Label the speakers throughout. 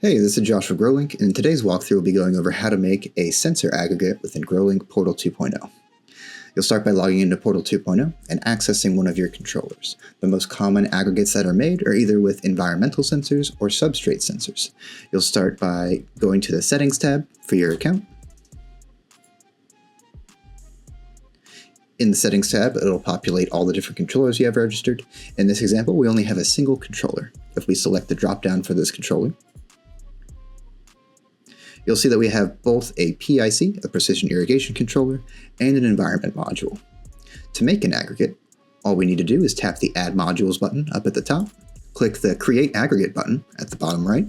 Speaker 1: Hey, this is Josh from Growlink, and in today's walkthrough we'll be going over how to make a sensor aggregate within Growlink Portal 2.0. You'll start by logging into Portal 2.0 and accessing one of your controllers. The most common aggregates that are made are either with environmental sensors or substrate sensors. You'll start by going to the Settings tab for your account. In the Settings tab, it'll populate all the different controllers you have registered. In this example, we only have a single controller. If we select the drop-down for this controller, you'll see that we have both a PIC, a precision irrigation controller, and an environment module. To make an aggregate, all we need to do is tap the Add Modules button up at the top, click the Create Aggregate button at the bottom right,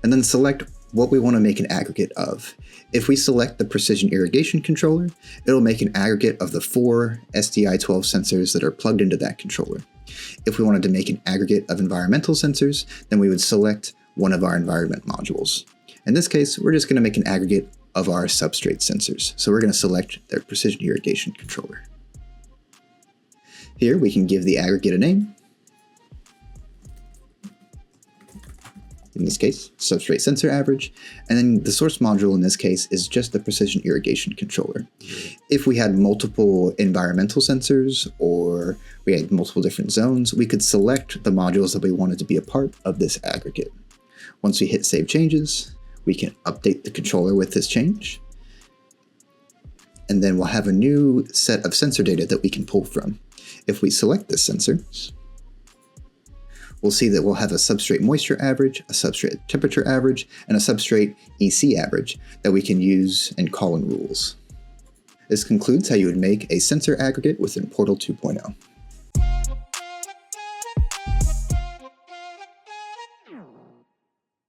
Speaker 1: and then select what we want to make an aggregate of. If we select the precision irrigation controller, it'll make an aggregate of the 4 SDI12 sensors that are plugged into that controller. If we wanted to make an aggregate of environmental sensors, then we would select one of our environment modules. In this case, we're just going to make an aggregate of our substrate sensors. So we're going to select their precision irrigation controller. Here we can give the aggregate a name. In this case, substrate sensor average. And then the source module in this case is just the precision irrigation controller. If we had multiple environmental sensors or we had multiple different zones, we could select the modules that we wanted to be a part of this aggregate. Once we hit Save Changes, we can update the controller with this change, and then we'll have a new set of sensor data that we can pull from. If we select this sensor, we'll see that we'll have a substrate moisture average, a substrate temperature average, and a substrate EC average that we can use and call in rules. This concludes how you would make a sensor aggregate within Portal 2.0.